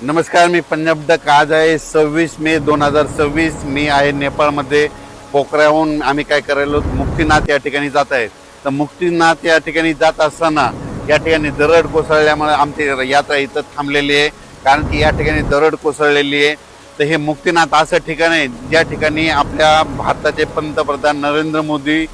नमस्कार, मी पंजाब डक. आज आहे 26 मे 2026. मी आहे नेपाळमध्ये पोखऱ्याहून. आम्ही काय करायलो, मुक्तीनाथ या ठिकाणी जात आहे. तर मुक्तीनाथ या ठिकाणी जात असताना या ठिकाणी दरड कोसळल्यामुळे आमची यात्रा इथं थांबलेली आहे. कारण की या ठिकाणी दरड कोसळलेली आहे. तर हे मुक्तीनाथ असं ठिकाण आहे ज्या ठिकाणी आपल्या भारताचे पंतप्रधान नरेंद्र मोदी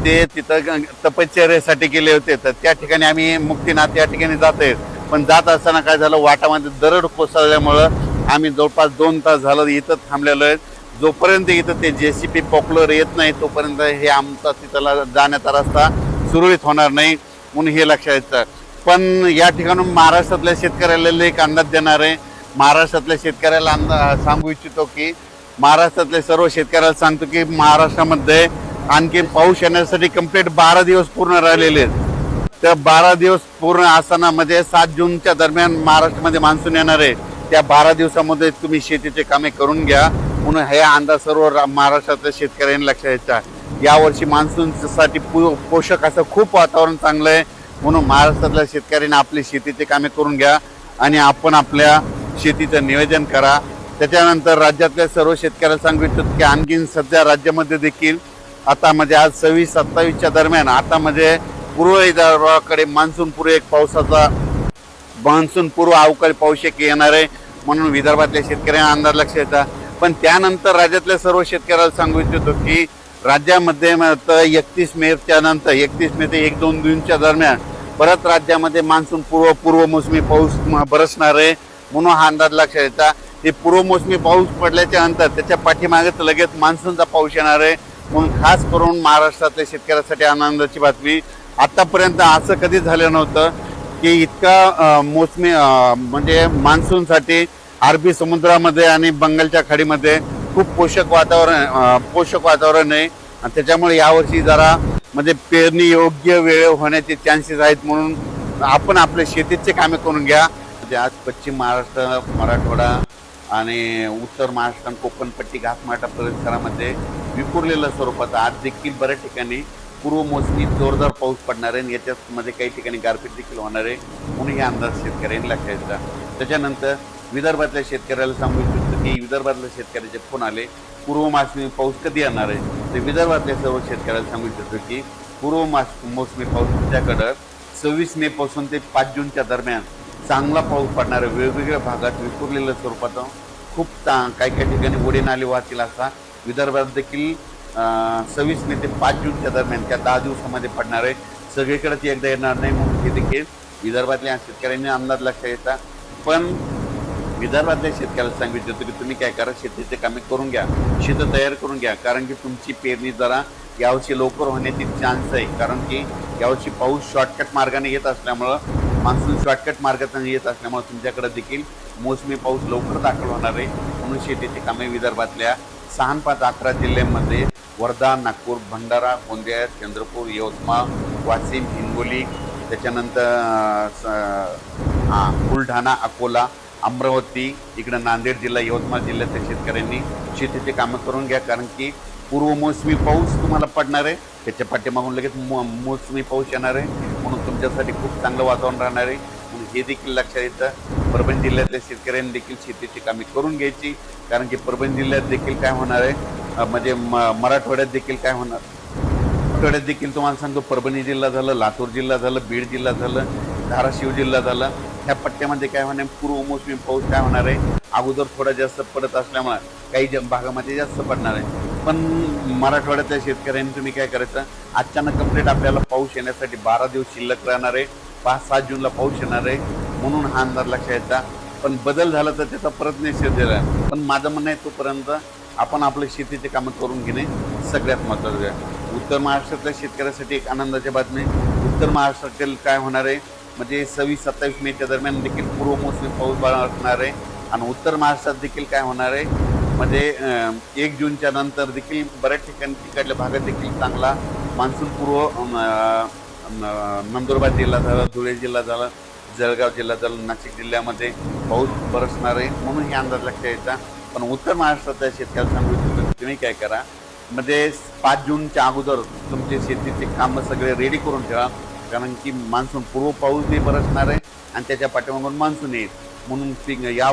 ते तिथं तपश्चर्येसाठी गेले होते. तर त्या ठिकाणी आम्ही मुक्तीनाथ या ठिकाणी जात आहे. पण जात असताना काय झालं, वाटामध्ये दरड कोसळल्यामुळं आम्ही जवळपास 2 तास झालं इथं थांबलेलो आहे. जोपर्यंत इथं ते JCB पॉक्युलर येत नाही तोपर्यंत हे आमचा तिथला जाण्याचा रस्ता सुरळीत होणार नाही, म्हणून हे लक्षात येतं. पण या ठिकाणून महाराष्ट्रातल्या शेतकऱ्याला एक अंदाज देणार आहे. महाराष्ट्रातल्या शेतकऱ्याला सांगू इच्छितो की महाराष्ट्रातल्या सर्व शेतकऱ्याला सांगतो की महाराष्ट्रामध्ये आणखी पाऊस येण्यासाठी कंप्लीट 12 दिवस पूर्ण राहिलेले आहेत. त्या 12 दिवस पूर्ण असताना म्हणजे 7 जूनच्या दरम्यान महाराष्ट्रामध्ये मान्सून येणार आहे. त्या 12 दिवसामध्ये तुम्ही शेतीचे कामे करून घ्या, म्हणून हे अंदाज सर्व महाराष्ट्रातल्या शेतकऱ्यांनी लक्षात घ्यायचा. यावर्षी मान्सूनसाठी पोषक असं खूप वातावरण चांगलं आहे, म्हणून महाराष्ट्रातल्या शेतकऱ्यांनी आपली शेतीचे कामे करून घ्या आणि आपण आपल्या शेतीचं नियोजन करा. त्याच्यानंतर राज्यातल्या सर्व शेतकऱ्याला सांगू इच्छितो की आणखीन सध्या राज्यामध्ये देखील आता म्हणजे आज 26-27च्या दरम्यान आता म्हणजे पूर्व विदर्भाकडे मान्सून पूर्व अवकाळी पाऊस येणार आहे, म्हणून विदर्भातल्या शेतकऱ्यांना अंदाज लक्षात येतात. पण त्यानंतर राज्यातल्या सर्व शेतकऱ्याला सांगू इच्छितो की राज्यामध्ये 31 मेच्या नंतर 31 मे ते 1-2 जूनच्या दरम्यान परत राज्यामध्ये मान्सून पूर्व मोसमी पाऊस बरसणार आहे, म्हणून हा अंदाज लक्षात येतात. हे पूर्व मोसमी पाऊस पडल्याच्या नंतर त्याच्या पाठीमागेच लगेच मान्सूनचा पाऊस येणार आहे, म्हणून खास करून महाराष्ट्रातल्या शेतकऱ्यासाठी आनंदाची बातमी. आतापर्यंत असं कधी झालं नव्हतं की इतका मोसमी म्हणजे मान्सूनसाठी अरबी समुद्रामध्ये आणि बंगालच्या खाडीमध्ये खूप पोषक वातावरण आहे. आणि त्याच्यामुळे यावर्षी जरा म्हणजे पेरणी योग्य वेळ होण्याचे चान्सेस आहेत, म्हणून आपण आपले शेतीचे कामे करून घ्या. म्हणजे आज पश्चिम महाराष्ट्र, मराठवाडा आणि उत्तर महाराष्ट्र आणि कोकणपट्टी घाटमाटा परिसरामध्ये विखुरलेल्या स्वरूपात आज देखील बऱ्याच ठिकाणी पूर्व मोसमी जोरदार पाऊस पडणार आहे. याच्यामध्ये काही ठिकाणी गारपीट देखील होणार आहे, म्हणून हे अंदाज शेतकऱ्यांनी लक्षात घ्यायचा. त्याच्यानंतर विदर्भातल्या शेतकऱ्याला सांगू इच्छितो की विदर्भातल्या शेतकऱ्याचे फोन आले पूर्व मोसमी पाऊस कधी येणार आहे. तर विदर्भातल्या सर्व शेतकऱ्याला सांगू इच्छितो की पूर्व मोसमी पाऊस तुमच्याकडं 26 मे पासून ते 5 जूनच्या दरम्यान चांगला पाऊस पडणार आहे. वेगवेगळ्या भागात विखुरलेल्या स्वरूपात खूप काही ठिकाणी ओढे नाले वाहतील असा विदर्भात देखील 26 मे ते 5 जूनच्या दरम्यान त्या 10 दिवसामध्ये पडणार आहे. सगळीकडेच एकदा येणार नाही, म्हणून हे देखील विदर्भातल्या शेतकऱ्यांनी अंदाज लक्षात येतात. पण विदर्भातल्या शेतकऱ्याला सांगू इच्छितो की तुम्ही काय करा, शेतीचे कामे करून घ्या, शेतं तयार करून घ्या. कारण की तुमची पेरणी जरा यावर्षी लवकर होण्याची चान्स आहे. कारण की यावर्षी पाऊस शॉर्टकट मार्गाने येत असल्यामुळं, मान्सून शॉर्टकट मार्गातून येत असल्यामुळे तुमच्याकडे देखील मोसमी पाऊस लवकर दाखल होणार आहे, म्हणून शेतीची कामे विदर्भातल्या 6-5-11 जिल्ह्यांमध्ये वर्धा, नागपूर, भंडारा, गोंदिया, चंद्रपूर, यवतमाळ, वाशिम, हिंगोली, त्याच्यानंतर बुलढाणा, अकोला, अमरावती, इकडं नांदेड जिल्हा, यवतमाळ जिल्ह्यातील शेतकऱ्यांनी शेतीचे कामं करून घ्या. कारण की पूर्व मोसमी पाऊस तुम्हाला पडणार आहे, त्याच्या पाठीमागून लगेच मोसमी पाऊस येणार आहे, म्हणून तुमच्यासाठी खूप चांगलं वातावरण राहणार आहे, म्हणून हे देखील लक्षात येतं. परभणी जिल्ह्यातल्या शेतकऱ्यांनी देखील शेतीची कामे करून घ्यायची. कारण की परभणी जिल्ह्यात देखील काय होणार आहे, म्हणजे मराठवाड्यात देखील काय होणार, मराठवाड्यात देखील तुम्हाला सांगतो परभणी जिल्हा झालं, लातूर जिल्हा झालं, बीड जिल्हा झालं, धाराशिव जिल्हा झालं, ह्या पट्ट्यामध्ये काय होणार, पूर्व मोसमी पाऊस काय होणार आहे, अगोदर थोडा जास्त पडत असल्यामुळे काही भागामध्ये जास्त पडणार आहे. पण मराठवाड्यातल्या शेतकऱ्यांनी तुम्ही काय करायचं, अचानक कंप्लीट आपल्याला पाऊस येण्यासाठी 12 दिवस शिल्लक राहणार आहे. 5-7 जूनला पाऊस येणार आहे, म्हणून हा अंदाज लक्षात येतात. पण बदल झाला तर त्याचा परत निषेध दिला. पण माझं म्हणणं आहे तोपर्यंत आपण आपल्या शेतीचे कामं करून घेणे सगळ्यात महत्त्वाचं आहे. उत्तर महाराष्ट्रातल्या शेतकऱ्यासाठी एक आनंदाची बातमी, उत्तर महाराष्ट्रातील काय होणार आहे म्हणजे 26-27 मेच्या दरम्यान देखील पूर्व मोसमी पाऊस असणार आहे. आणि उत्तर महाराष्ट्रात देखील काय होणार आहे म्हणजे 1 जूनच्या नंतर देखील बऱ्याच ठिकाणी तिकडल्या भागात देखील चांगला मान्सून पूर्व नंदुरबार जिल्हा झाला, धुळे जिल्हा झाला, जळगाव जिल्हा झाला, नाशिक जिल्ह्यामध्ये पाऊस बरसणार आहे, म्हणून हे अंदाज लक्षात येतात. पण उत्तर महाराष्ट्रातल्या शेतकऱ्याला सांगू इच्छितो तुम्ही काय करा, म्हणजे 5 जूनच्या अगोदर तुमचे शेतीचे कामं सगळे रेडी करून ठेवा. कारण की मान्सून पूर्व पाऊस बी बरसणार आहे आणि त्याच्या पाठीमागून मान्सून येईल, म्हणून पीक या